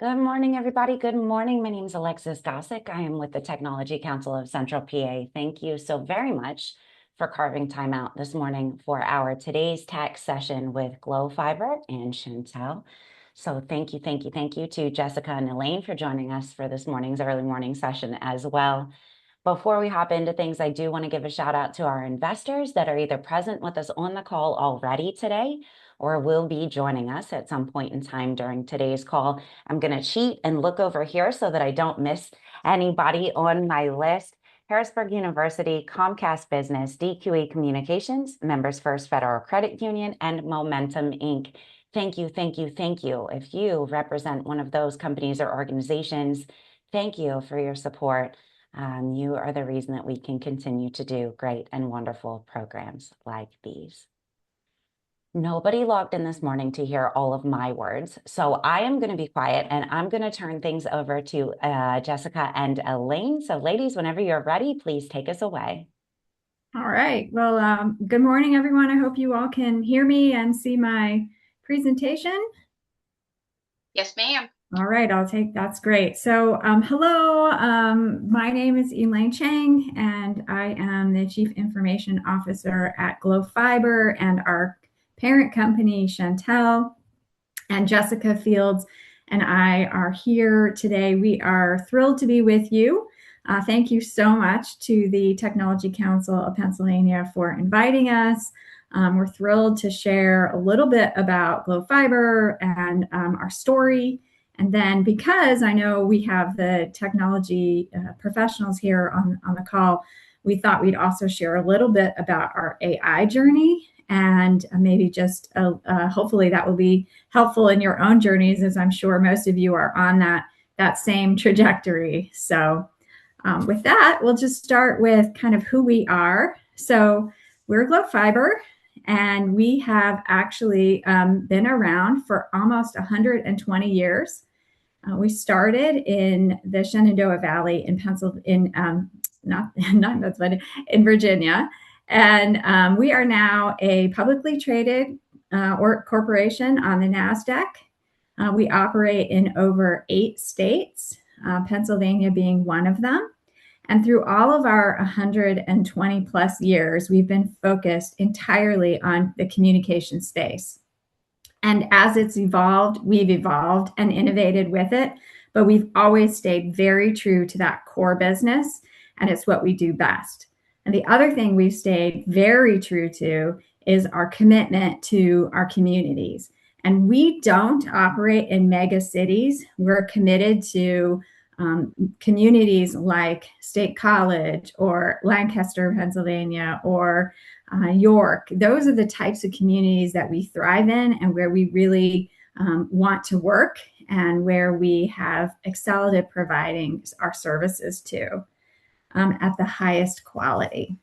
Good morning, everybody. Good morning. My name is Alexis Gossick. I am with the Technology Council of Central PA. Thank you so very much for carving time out this morning for our Today's Tech session with Glo Fiber and Shentel. So thank you to Jessica and Elaine for joining us for this morning's early morning session as well. Before we hop into things, I do want to give a shout out to our investors that are either present with us on the call already today or will be joining us at some point in time during today's call. I'm going to cheat and look over here so that I don't miss anybody on my list. Harrisburg University, Comcast Business, DQE Communications, Members First Federal Credit Union, and Momentum Inc. Thank you. If you represent one of those companies or organizations, thank you for your support. You are the reason that we can continue to do great and wonderful programs like these. Nobody logged in this morning to hear all of my words, so I am going to be quiet and I'm going to turn things over to Jessica and Elaine. So ladies, whenever you're ready, please take us away. All right. Well, good morning, everyone. I hope you all can hear me and see my presentation. Yes, ma'am. All right, that's great. So, hello, my name is Elaine Cheng, and I am the Chief Information Officer at Glo Fiber and our parent company, Shentel. And Jessica Fields and I are here today. We are thrilled to be with you. Thank you so much to the Technology Council of Pennsylvania for inviting us. We're thrilled to share a little bit about Glo Fiber and our story. And then because I know we have the technology professionals here on the call, we thought we'd also share a little bit about our AI journey and maybe just hopefully that will be helpful in your own journeys, as I'm sure most of you are on that same trajectory. So with that, we'll just start with kind of who we are. So we're Glo Fiber, and we have actually been around for almost 120 years. We started in the Shenandoah Valley in Pennsylvania, not Pennsylvania, in Virginia. And we are now a publicly traded corporation on the NASDAQ. We operate in over 8 states, Pennsylvania being one of them. And through all of our 120 plus years, we've been focused entirely on the communication space. And as it's evolved, we've evolved and innovated with it, but we've always stayed very true to that core business, and it's what we do best. And the other thing we've stayed very true to is our commitment to our communities. And we don't operate in mega cities. We're committed to communities like State College or Lancaster, Pennsylvania, or York. Those are the types of communities that we thrive in and where we really want to work and where we have excelled at providing our services to at the highest quality.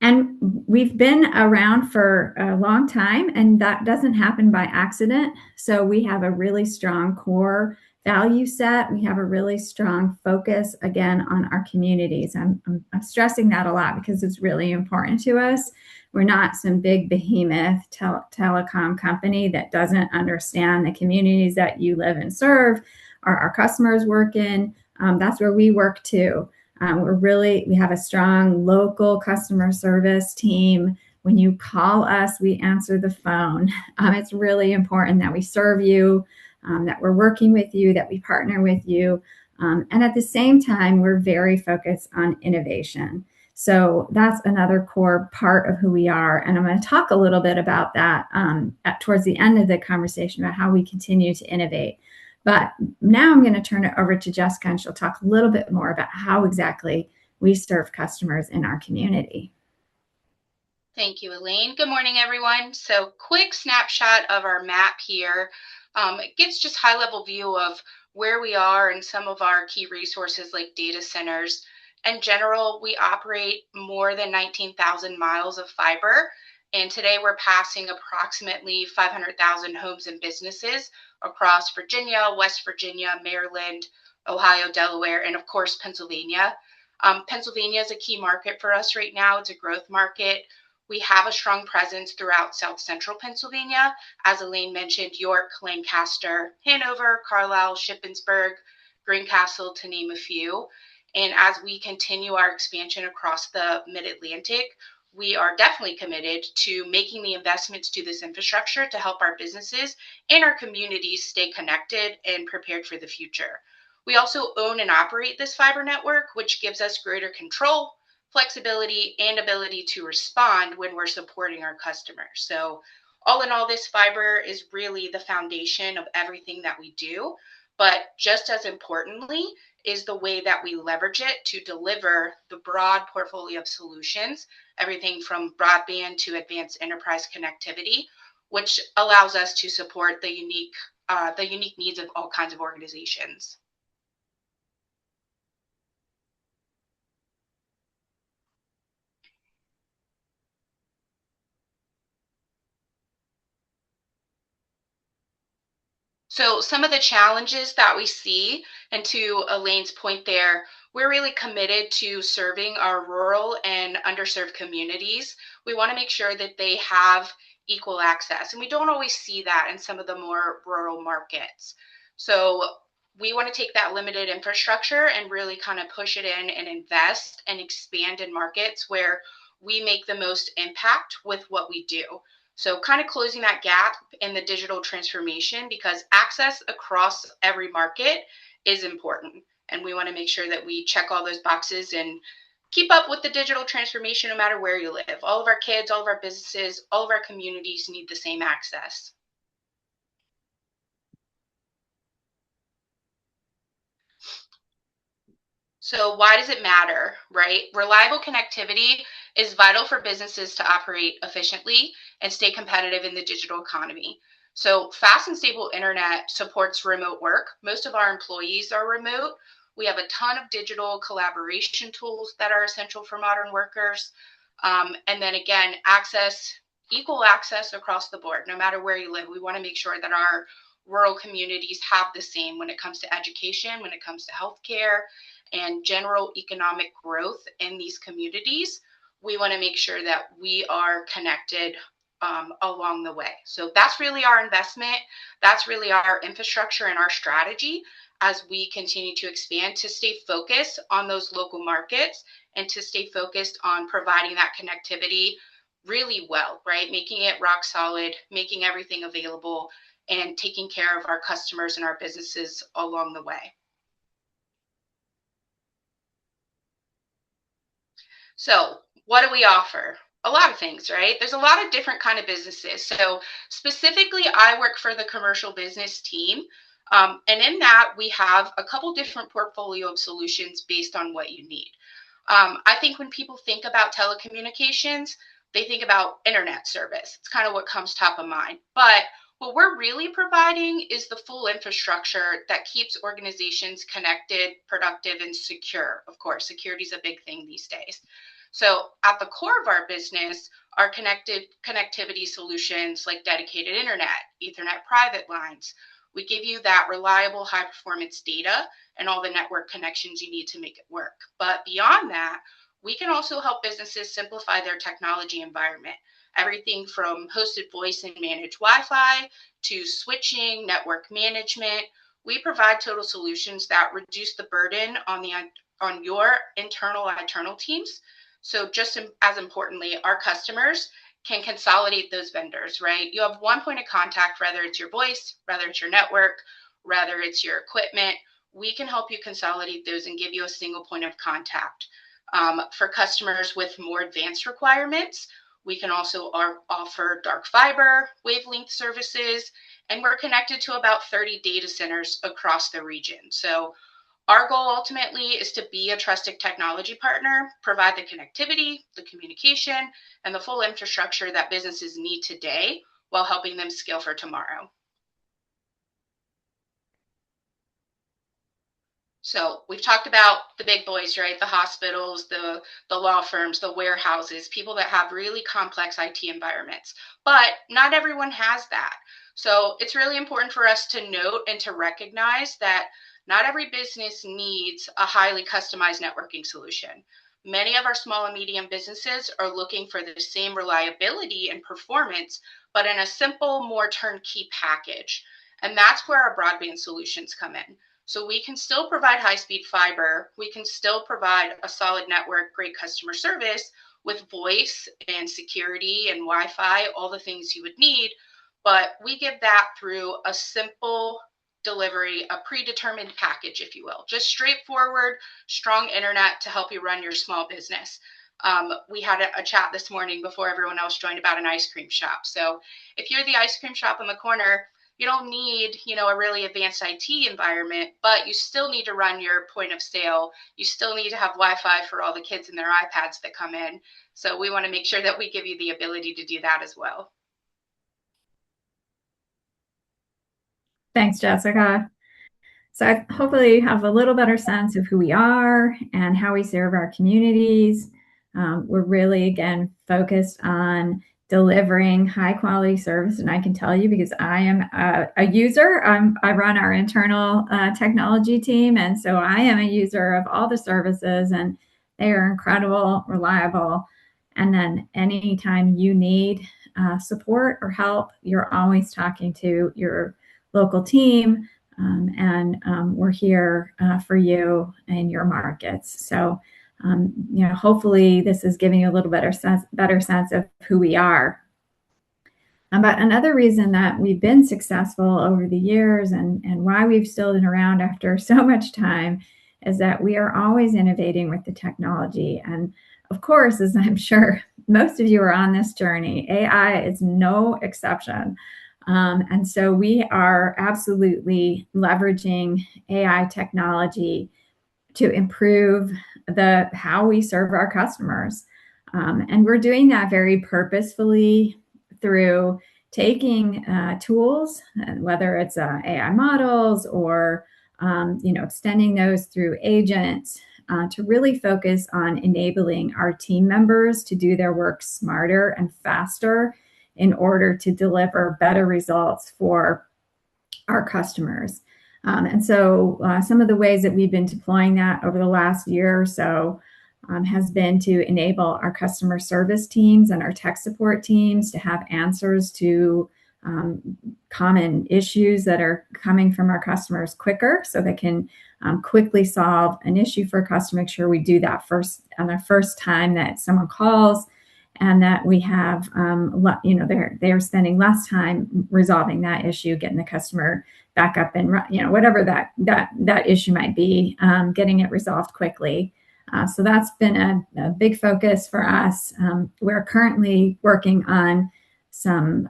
And we've been around for a long time, and that doesn't happen by accident. So we have a really strong core value set. We have a really strong focus, again, on our communities. I'm stressing that a lot because it's really important to us. We're not some big behemoth telecom company that doesn't understand the communities that you live and serve or our customers work in. That's where we work too. We have a strong local customer service team. When you call us, we answer the phone. It's really important that we serve you, that we're working with you, that we partner with you. And at the same time, we're very focused on innovation. So that's another core part of who we are. And I'm going to talk a little bit about that towards the end of the conversation about how we continue to innovate. But now I'm going to turn it over to Jessica, and she'll talk a little bit more about how exactly we serve customers in our community. Thank you, Elaine. Good morning, everyone. So quick snapshot of our map here. It gives just high-level view of where we are and some of our key resources like data centers. In general, we operate more than 19,000 miles of fiber, and today we're passing approximately 500,000 homes and businesses across Virginia, West Virginia, Maryland, Ohio, Delaware, and of course, Pennsylvania. Pennsylvania is a key market for us right now. It's a growth market. We have a strong presence throughout South Central Pennsylvania, as Elaine mentioned, York, Lancaster, Hanover, Carlisle, Shippensburg, Greencastle, to name a few. And as we continue our expansion across the Mid-Atlantic, we are definitely committed to making the investments to this infrastructure to help our businesses and our communities stay connected and prepared for the future. We also own and operate this fiber network, which gives us greater control, flexibility, and ability to respond when we're supporting our customers. So all in all, this fiber is really the foundation of everything that we do. But just as importantly is the way that we leverage it to deliver the broad portfolio of solutions, everything from broadband to advanced enterprise connectivity, which allows us to support the unique needs of all kinds of organizations. So some of the challenges that we see, and to Elaine's point there, we're really committed to serving our rural and underserved communities. We want to make sure that they have equal access, and we don't always see that in some of the more rural markets. So we want to take that limited infrastructure and really kind of push it in and invest and expand in markets where we make the most impact with what we do. So kind of closing that gap in the digital transformation, because access across every market is important. And we want to make sure that we check all those boxes and keep up with the digital transformation no matter where you live. All of our kids, all of our businesses, all of our communities need the same access. So why does it matter, right? Reliable connectivity is vital for businesses to operate efficiently and stay competitive in the digital economy. So fast and stable internet supports remote work. Most of our employees are remote. We have a ton of digital collaboration tools that are essential for modern workers. And then again, equal access across the board, no matter where you live. We want to make sure that our rural communities have the same when it comes to education, when it comes to healthcare, and general economic growth in these communities. We want to make sure that we are connected along the way. So that's really our investment. That's really our infrastructure and our strategy as we continue to expand, to stay focused on those local markets and to stay focused on providing that connectivity really well, right? Making it rock solid, making everything available, and taking care of our customers and our businesses along the way. So what do we offer? A lot of things, right? There's a lot of different kind of businesses. So specifically, I work for the commercial business team. And in that, we have a couple different portfolio of solutions based on what you need. I think when people think about telecommunications, they think about internet service. It's kind of what comes top of mind. But what we're really providing is the full infrastructure that keeps organizations connected, productive, and secure. Of course, security is a big thing these days. So at the core of our business are connectivity solutions like dedicated internet, Ethernet private lines. We give you that reliable, high performance data and all the network connections you need to make it work. But beyond that, we can also help businesses simplify their technology environment. Everything from hosted voice and managed Wi-Fi to switching, network management. We provide total solutions that reduce the burden on your internal teams. So just as importantly, our customers can consolidate those vendors, right? You have one point of contact, whether it's your voice, whether it's your network, whether it's your equipment. We can help you consolidate those and give you a single point of contact. For customers with more advanced requirements, we can also offer dark fiber, wavelength services, and we're connected to about 30 data centers across the region. So our goal ultimately is to be a trusted technology partner, provide the connectivity, the communication, and the full infrastructure that businesses need today while helping them scale for tomorrow. So we've talked about the big boys, right? The hospitals, the law firms, the warehouses, people that have really complex IT environments. But not everyone has that. So it's really important for us to note and to recognize that not every business needs a highly customized networking solution. Many of our small and medium businesses are looking for the same reliability and performance, but in a simple, more turnkey package. And that's where our broadband solutions come in. So we can still provide high-speed fiber. We can still provide a solid network, great customer service with voice and security and Wi-Fi, all the things you would need. But we give that through a simple delivery, a predetermined package, if you will, just straightforward, strong internet to help you run your small business. We had a chat this morning before everyone else joined about an ice cream shop. So if you're the ice cream shop in the corner, you don't need, a really advanced IT environment, but you still need to run your point of sale. You still need to have Wi-Fi for all the kids and their iPads that come in. So we want to make sure that we give you the ability to do that as well. Thanks, Jessica. So I hopefully you have a little better sense of who we are and how we serve our communities. We're really, again, focused on delivering high quality service. And I can tell you, because I am a user, I run our internal technology team. And so I am a user of all the services, and they are incredible, reliable. And then anytime you need support or help, you're always talking to your local team. We're here for you and your markets. So, hopefully this is giving you a little better sense of who we are. But another reason that we've been successful over the years and why we've still been around after so much time is that we are always innovating with the technology. And of course, as I'm sure most of you are on this journey, AI is no exception. And so we are absolutely leveraging AI technology to improve how we serve our customers. And we're doing that very purposefully through taking tools, whether it's AI models or extending those through agents, to really focus on enabling our team members to do their work smarter and faster in order to deliver better results for our customers. And so some of the ways that we've been deploying that over the last year or so has been to enable our customer service teams and our tech support teams to have answers to common issues that are coming from our customers quicker, so they can quickly solve an issue for a customer. Make sure we do that first on the first time that someone calls, and that we have, they're spending less time resolving that issue, getting the customer back up and, whatever that issue might be, getting it resolved quickly. So that's been a big focus for us. We're currently working on some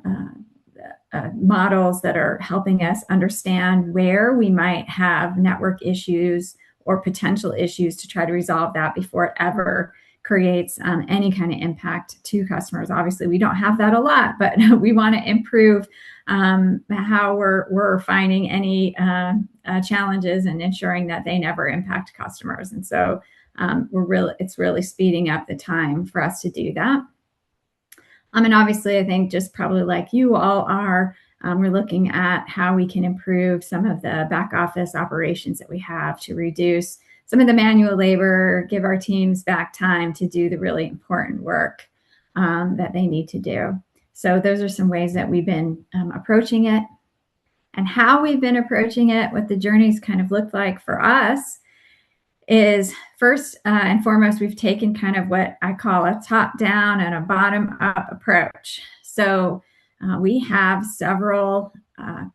models that are helping us understand where we might have network issues or potential issues to try to resolve that before it ever creates any kind of impact to customers. Obviously, we don't have that a lot, but we want to improve how we're finding any challenges and ensuring that they never impact customers. And so it's really speeding up the time for us to do that. And obviously, I think just probably like you all are, we're looking at how we can improve some of the back office operations that we have to reduce some of the manual labor, give our teams back time to do the really important work that they need to do. So those are some ways that we've been approaching it, and how we've been approaching it, what the journey's kind of looked like for us is first and foremost, we've taken kind of what I call a top-down and a bottom-up approach. So we have several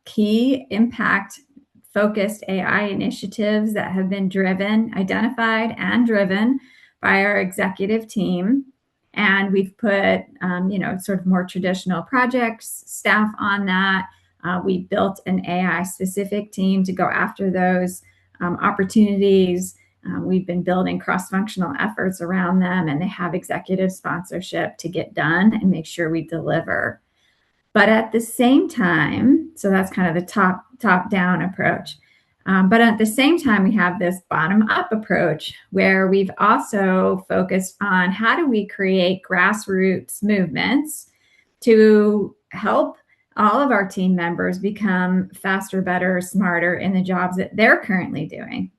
key impact-focused AI initiatives that have been identified and driven by our executive team. And we've put, sort of more traditional projects staff on that. We built an AI-specific team to go after those opportunities. We've been building cross-functional efforts around them, and they have executive sponsorship to get done and make sure we deliver. But at the same time, so that's kind of the top-down approach. But at the same time, we have this bottom-up approach where we've also focused on how do we create grassroots movements to help all of our team members become faster, better, smarter in the jobs that they're currently doing.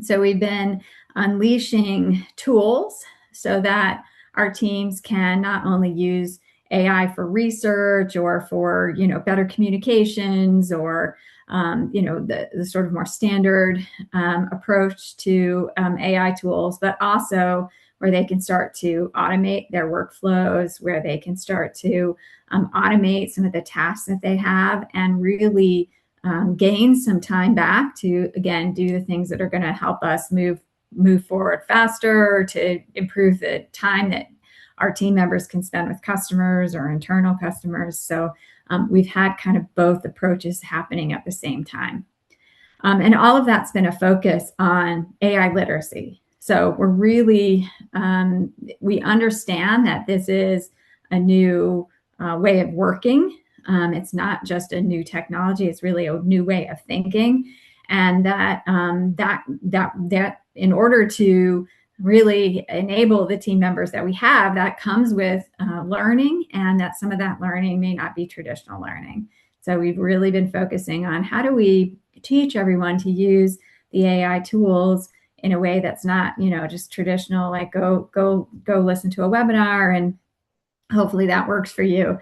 So we've been unleashing tools so that our teams can not only use AI for research or for, better communications or, the sort of more standard approach to AI tools, but also where they can start to automate their workflows, where they can start to automate some of the tasks that they have and really gain some time back to, again, do the things that are going to help us move forward faster, to improve the time that our team members can spend with customers or internal customers. So we've had kind of both approaches happening at the same time. And all of that's been a focus on AI literacy. So we're really, we understand that this is a new way of working. It's not just a new technology, it's really a new way of thinking. And that in order to really enable the team members that we have, that comes with learning, and that some of that learning may not be traditional learning. So we've really been focusing on how do we teach everyone to use the AI tools in a way that's not, just traditional, like go listen to a webinar and hopefully that works for you.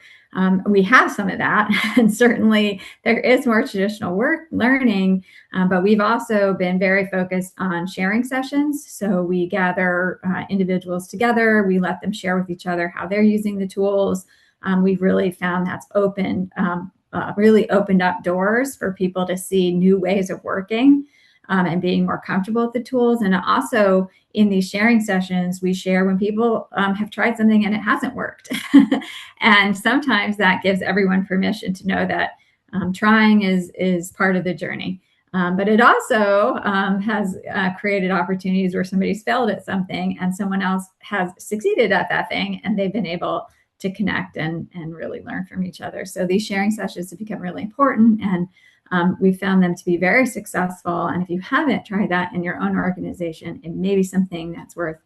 We have some of that, and certainly there is more traditional learning, but we've also been very focused on sharing sessions. So we gather individuals together, we let them share with each other how they're using the tools. We've really found that's really opened up doors for people to see new ways of working and being more comfortable with the tools. And also in these sharing sessions, we share when people have tried something and it hasn't worked. And sometimes that gives everyone permission to know that trying is part of the journey. But it also has created opportunities where somebody's failed at something and someone else has succeeded at that thing, and they've been able to connect and really learn from each other. So these sharing sessions have become really important, and we've found them to be very successful. And if you haven't tried that in your own organization, it may be something that's worth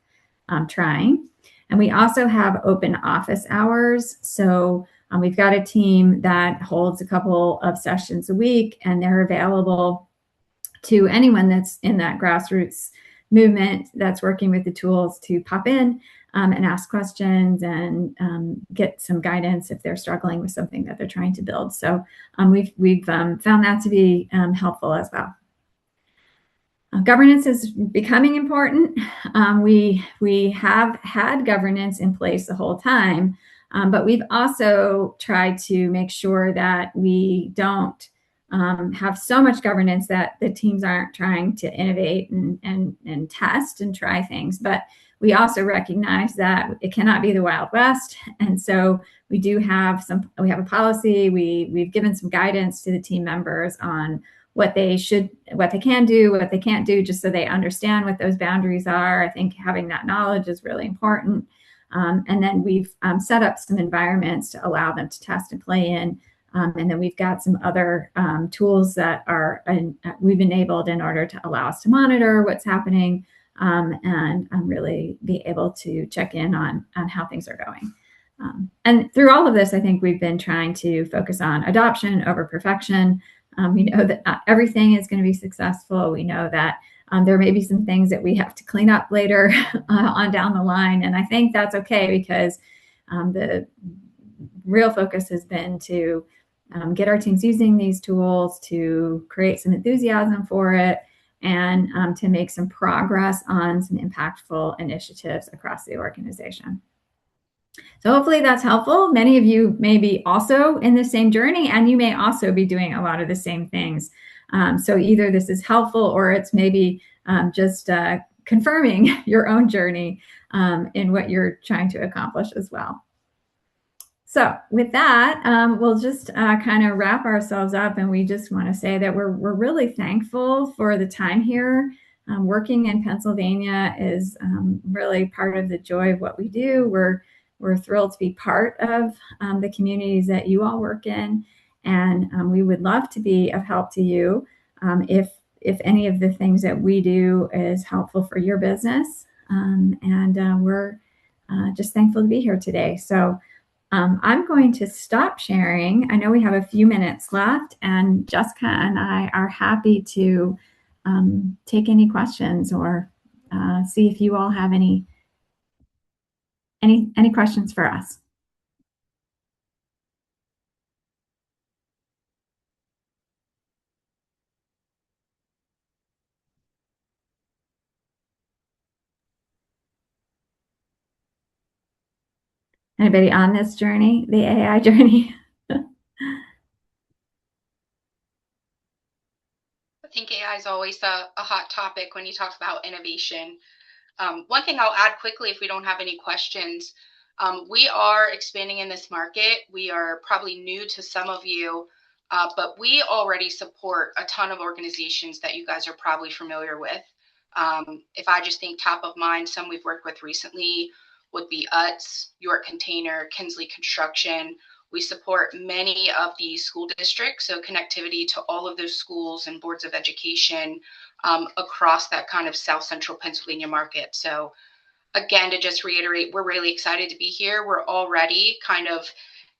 trying. And we also have open office hours. So we've got a team that holds a couple of sessions a week, and they're available to anyone that's in that grassroots movement that's working with the tools to pop in and ask questions and get some guidance if they're struggling with something that they're trying to build. So we've found that to be helpful as well. Governance is becoming important. We have had governance in place the whole time, but we've also tried to make sure that we don't have so much governance that the teams aren't trying to innovate and test and try things. But we also recognize that it cannot be the Wild West. And so we have a policy. We've given some guidance to the team members on what they can do, what they can't do, just so they understand what those boundaries are. I think having that knowledge is really important. And then we've set up some environments to allow them to test and play in. And then we've got some other tools that we've enabled in order to allow us to monitor what's happening and really be able to check in on how things are going. And through all of this, I think we've been trying to focus on adoption over perfection. We know that not everything is going to be successful. We know that there may be some things that we have to clean up later on down the line. And I think that's okay, because the real focus has been to get our teams using these tools, to create some enthusiasm for it, and to make some progress on some impactful initiatives across the organization. So hopefully that's helpful. Many of you may be also in the same journey, and you may also be doing a lot of the same things. So either this is helpful, or it's maybe just confirming your own journey in what you're trying to accomplish as well. So with that, we'll just kind of wrap ourselves up, and we just want to say that we're really thankful for the time here. Working in Pennsylvania is really part of the joy of what we do. We're thrilled to be part of the communities that you all work in, and we would love to be of help to you if any of the things that we do is helpful for your business. And we're just thankful to be here today. So I'm going to stop sharing. I know we have a few minutes left, and Jessica and I are happy to take any questions or see if you all have any questions for us. Anybody on this journey, the AI journey? I think AI is always a hot topic when you talk about innovation. One thing I'll add quickly, if we don't have any questions, we are expanding in this market. We are probably new to some of you, but we already support a ton of organizations that you guys are probably familiar with. If I just think top of mind, some we've worked with recently would be UTS, York Container, Kinsley Construction. We support many of the school districts, so connectivity to all of those schools and boards of education across that kind of South Central Pennsylvania market. So again, to just reiterate, we're really excited to be here. We're already kind of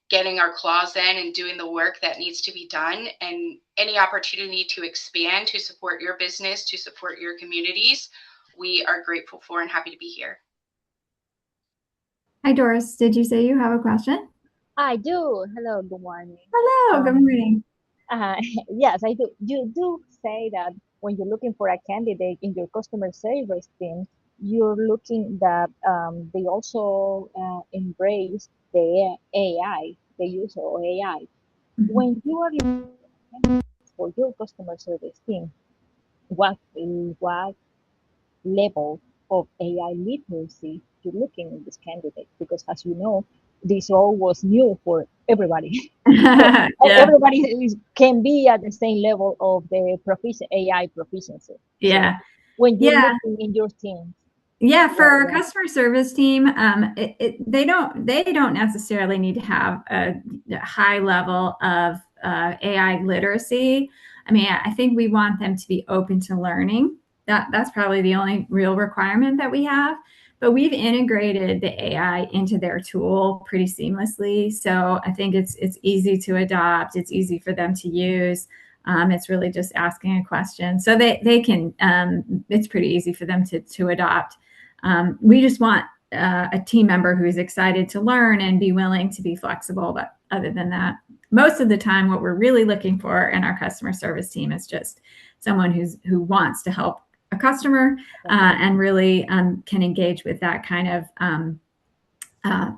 getting our claws in and doing the work that needs to be done. And any opportunity to expand, to support your business, to support your communities, we are grateful for and happy to be here. Hi, Doris. Did you say you have a question? I do. Hello, good morning. Hello, good morning. Yes, I do. You do say that when you're looking for a candidate in your customer service team, you're looking that they also embrace the AI, the use of AI. When you are looking for your customer service team, what level of AI literacy you're looking in this candidate? Because as you know, this all was new for everybody. So Yeah. everybody can be at the same level of the AI proficiency. Yeah. So when you're Yeah. looking in your team, Yeah, for our customer service team, they don't necessarily need to have a high level of AI literacy. I mean, I think we want them to be open to learning. That's probably the only real requirement that we have. But we've integrated the AI into their tool pretty seamlessly, so I think it's easy to adopt. It's easy for them to use. It's really just asking a question, so they can. It's pretty easy for them to adopt. We just want a team member who's excited to learn and be willing to be flexible. But other than that, most of the time, what we're really looking for in our customer service team is just someone who wants to help a customer and really can engage with that kind of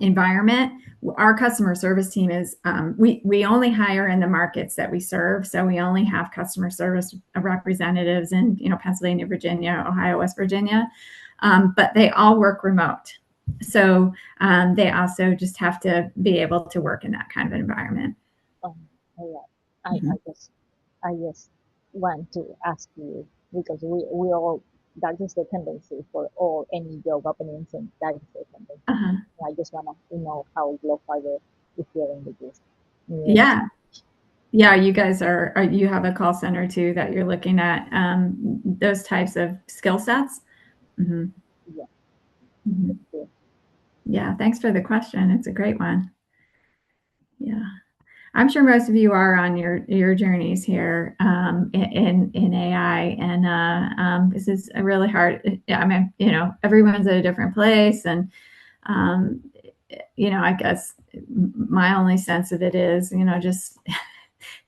environment. Our customer service team is we only hire in the markets that we serve, so we only have customer service representatives in Pennsylvania, Virginia, Ohio, West Virginia. But they all work remote. So they also just have to be able to work in that kind of environment. I just want to ask you, because we all, that is the tendency for all any job openings, and that is the tendency. I just want to know how Glo Fiber is dealing with this. Yeah. You guys you have a call center too that you're looking at those types of skill sets. Yeah. Yeah, thanks for the question. It's a great one. Yeah, I'm sure most of you are on your journeys here in AI, and this is a really hard. I mean, everyone's at a different place, and I guess my only sense of it is, just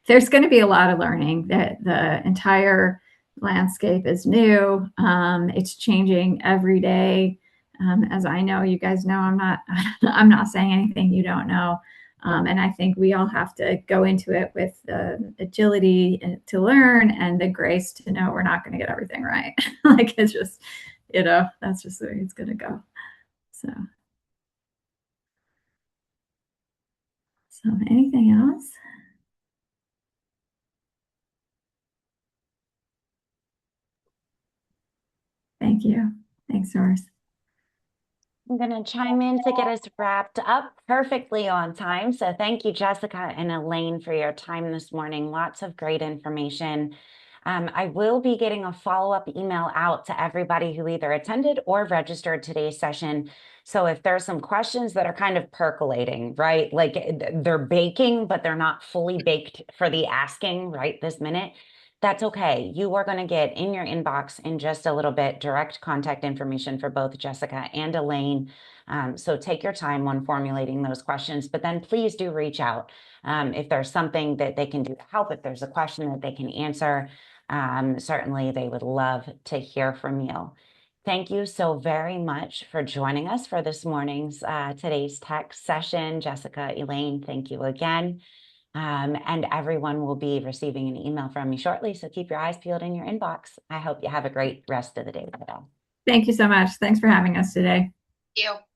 there's going to be a lot of learning. That the entire landscape is new. It's changing every day. As I know, you guys know, I'm not saying anything you don't know. And I think we all have to go into it with agility to learn and the grace to know we're not going to get everything right. Like it's just, that's just the way it's going to go. So anything else? Thank you. Thanks, Doris. I'm going to chime in to get us wrapped up perfectly on time. So thank you, Jessica and Elaine, for your time this morning. Lots of great information. I will be getting a follow-up email out to everybody who either attended or registered today's session. So if there's some questions that are kind of percolating, right? Like they're baking, but they're not fully baked for the asking right this minute, That's okay. You are going to get in your inbox in just a little bit direct contact information for both Jessica and Elaine. So take your time when formulating those questions, but then please do reach out if there's something that they can do to help, if there's a question that they can answer. Certainly, they would love to hear from you. Thank you so very much for joining us for this morning's Today's Tech session. Jessica, Elaine, thank you again. And everyone will be receiving an email from me shortly. So keep your eyes peeled in your inbox. I hope you have a great rest of the day today. Thank you so much. Thanks for having us today. Thank you.